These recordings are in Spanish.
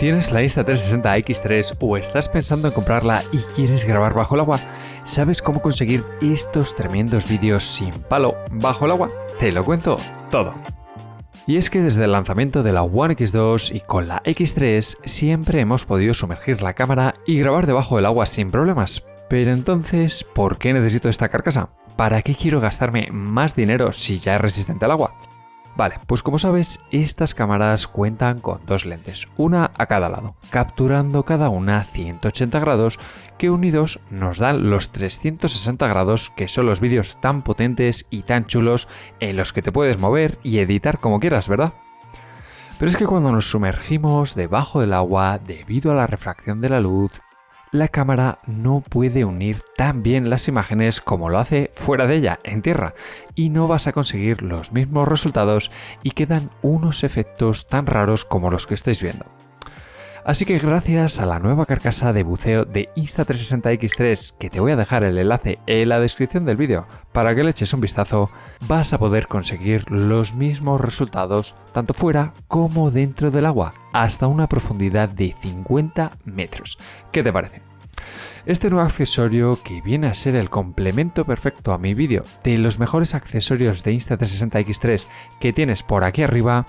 ¿Tienes la Insta360 X3 o estás pensando en comprarla y quieres grabar bajo el agua? ¿Sabes cómo conseguir estos tremendos vídeos sin palo bajo el agua? Te lo cuento todo. Y es que desde el lanzamiento de la One X2 y con la X3 siempre hemos podido sumergir la cámara y grabar debajo del agua sin problemas. Pero entonces, ¿por qué necesito esta carcasa? ¿Para qué quiero gastarme más dinero si ya es resistente al agua? Vale, pues como sabes, estas cámaras cuentan con dos lentes, una a cada lado, capturando cada una 180 grados, que unidos nos dan los 360 grados, que son los vídeos tan potentes y tan chulos en los que te puedes mover y editar como quieras, ¿verdad? Pero es que cuando nos sumergimos debajo del agua, debido a la refracción de la luz, la cámara no puede unir tan bien las imágenes como lo hace fuera de ella, en tierra, y no vas a conseguir los mismos resultados y quedan unos efectos tan raros como los que estáis viendo. Así que gracias a la nueva carcasa de buceo de Insta360 X3, que te voy a dejar el enlace en la descripción del vídeo para que le eches un vistazo, vas a poder conseguir los mismos resultados tanto fuera como dentro del agua, hasta una profundidad de 50 metros. ¿Qué te parece? Este nuevo accesorio, que viene a ser el complemento perfecto a mi vídeo de los mejores accesorios de Insta360 X3 que tienes por aquí arriba,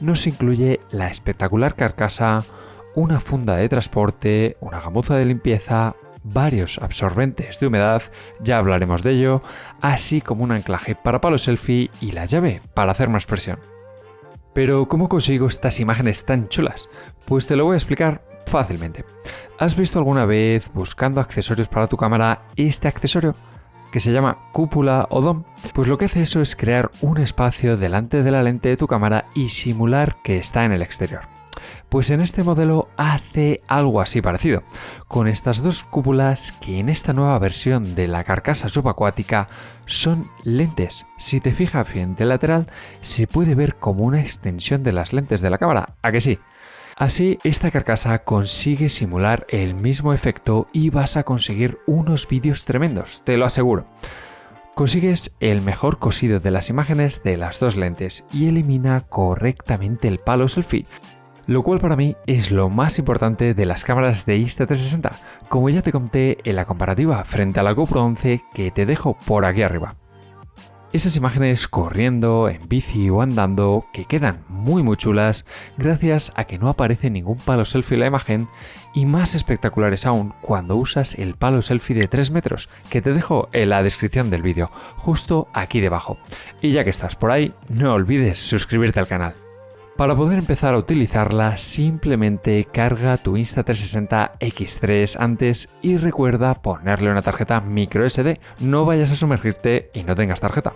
nos incluye la espectacular carcasa, una funda de transporte, una gamuza de limpieza, varios absorbentes de humedad, ya hablaremos de ello, así como un anclaje para palo selfie y la llave para hacer más presión. Pero ¿cómo consigo estas imágenes tan chulas? Pues te lo voy a explicar fácilmente. ¿Has visto alguna vez, buscando accesorios para tu cámara, este accesorio que se llama cúpula o dom? Pues lo que hace eso es crear un espacio delante de la lente de tu cámara y simular que está en el exterior. Pues en este modelo hace algo así parecido, con estas dos cúpulas que en esta nueva versión de la carcasa subacuática son lentes. Si te fijas bien de lateral, se puede ver como una extensión de las lentes de la cámara, ¿a que sí? Así, esta carcasa consigue simular el mismo efecto y vas a conseguir unos vídeos tremendos, te lo aseguro. Consigues el mejor cosido de las imágenes de las dos lentes y elimina correctamente el palo selfie, lo cual para mí es lo más importante de las cámaras de Insta360, como ya te conté en la comparativa frente a la GoPro 11 que te dejo por aquí arriba. Esas imágenes corriendo, en bici o andando, que quedan muy chulas gracias a que no aparece ningún palo selfie en la imagen, y más espectaculares aún cuando usas el palo selfie de 3 metros, que te dejo en la descripción del vídeo, justo aquí debajo. Y ya que estás por ahí, no olvides suscribirte al canal. Para poder empezar a utilizarla, simplemente carga tu Insta360 X3 antes y recuerda ponerle una tarjeta microSD, no vayas a sumergirte y no tengas tarjeta.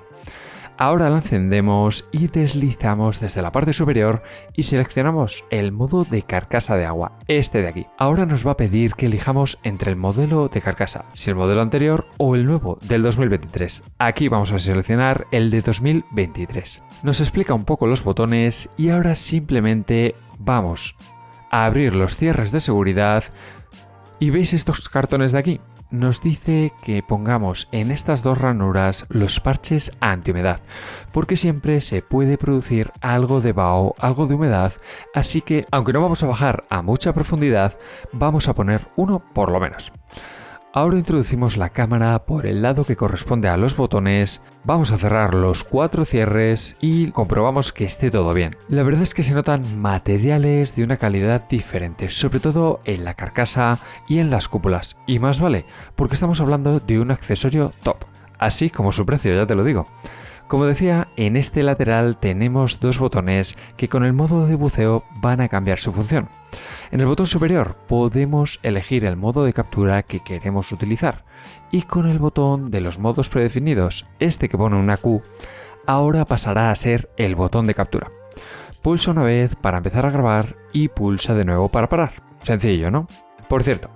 Ahora la encendemos y deslizamos desde la parte superior y seleccionamos el modo de carcasa de agua, este de aquí. Ahora nos va a pedir que elijamos entre el modelo de carcasa, si el modelo anterior o el nuevo del 2023. Aquí vamos a seleccionar el de 2023. Nos explica un poco los botones y ahora simplemente vamos a abrir los cierres de seguridad y ¿veis estos cartones de aquí? Nos dice que pongamos en estas dos ranuras los parches antihumedad, porque siempre se puede producir algo de vaho, algo de humedad, así que aunque no vamos a bajar a mucha profundidad, vamos a poner uno por lo menos. Ahora introducimos la cámara por el lado que corresponde a los botones, vamos a cerrar los 4 cierres y comprobamos que esté todo bien. La verdad es que se notan materiales de una calidad diferente, sobre todo en la carcasa y en las cúpulas, y más vale, porque estamos hablando de un accesorio top, así como su precio, ya te lo digo. Como decía, en este lateral tenemos dos botones que con el modo de buceo van a cambiar su función. En el botón superior podemos elegir el modo de captura que queremos utilizar y con el botón de los modos predefinidos, este que pone una Q, ahora pasará a ser el botón de captura. Pulsa una vez para empezar a grabar y pulsa de nuevo para parar. Sencillo, ¿no? Por cierto,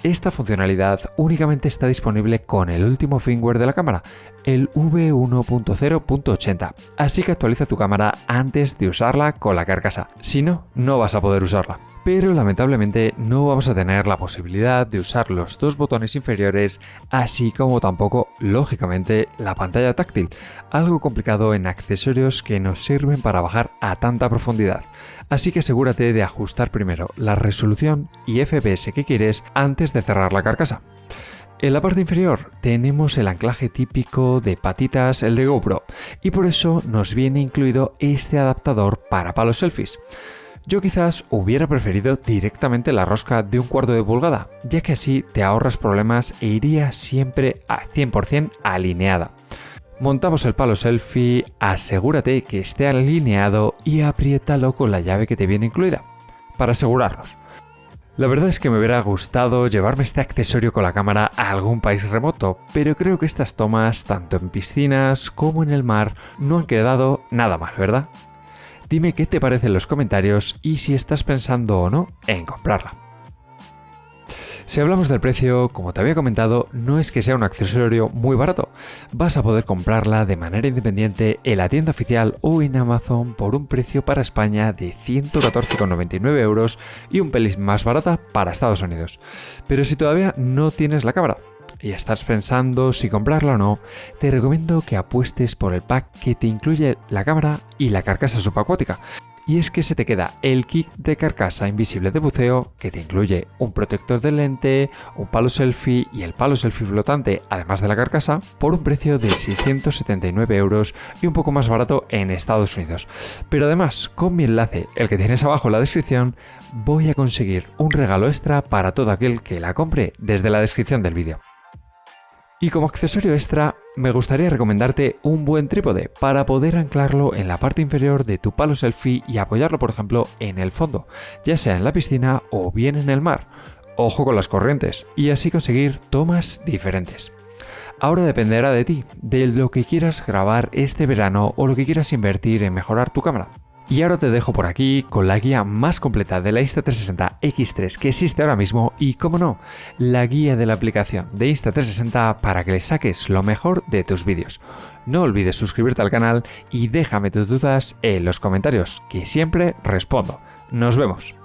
esta funcionalidad únicamente está disponible con el último firmware de la cámara, el V1.0.80, así que actualiza tu cámara antes de usarla con la carcasa, si no, no vas a poder usarla. Pero lamentablemente no vamos a tener la posibilidad de usar los dos botones inferiores, así como tampoco, lógicamente, la pantalla táctil, algo complicado en accesorios que nos sirven para bajar a tanta profundidad. Así que asegúrate de ajustar primero la resolución y FPS que quieres antes de cerrar la carcasa. En la parte inferior tenemos el anclaje típico de patitas, el de GoPro, y por eso nos viene incluido este adaptador para palos selfies. Yo quizás hubiera preferido directamente la rosca de 1/4 de pulgada, ya que así te ahorras problemas e iría siempre a 100% alineada. Montamos el palo selfie, asegúrate que esté alineado y apriétalo con la llave que te viene incluida, para asegurarnos. La verdad es que me hubiera gustado llevarme este accesorio con la cámara a algún país remoto, pero creo que estas tomas, tanto en piscinas como en el mar, no han quedado nada mal, ¿verdad? Dime qué te parece en los comentarios y si estás pensando o no en comprarla. Si hablamos del precio, como te había comentado, no es que sea un accesorio muy barato. Vas a poder comprarla de manera independiente en la tienda oficial o en Amazon por un precio para España de 114,99 € y un pelín más barata para Estados Unidos. Pero si todavía no tienes la cámara y estás pensando si comprarla o no, te recomiendo que apuestes por el pack que te incluye la cámara y la carcasa subacuática. Y es que se te queda el kit de carcasa invisible de buceo, que te incluye un protector de lente, un palo selfie y el palo selfie flotante, además de la carcasa, por un precio de 679 € y un poco más barato en Estados Unidos. Pero además, con mi enlace, el que tienes abajo en la descripción, voy a conseguir un regalo extra para todo aquel que la compre desde la descripción del vídeo. Y como accesorio extra, me gustaría recomendarte un buen trípode para poder anclarlo en la parte inferior de tu palo selfie y apoyarlo, por ejemplo, en el fondo, ya sea en la piscina o bien en el mar. Ojo con las corrientes, y así conseguir tomas diferentes. Ahora dependerá de ti, de lo que quieras grabar este verano o lo que quieras invertir en mejorar tu cámara. Y ahora te dejo por aquí con la guía más completa de la Insta360 X3 que existe ahora mismo y, como no, la guía de la aplicación de Insta360 para que le saques lo mejor de tus vídeos. No olvides suscribirte al canal y déjame tus dudas en los comentarios, que siempre respondo. ¡Nos vemos!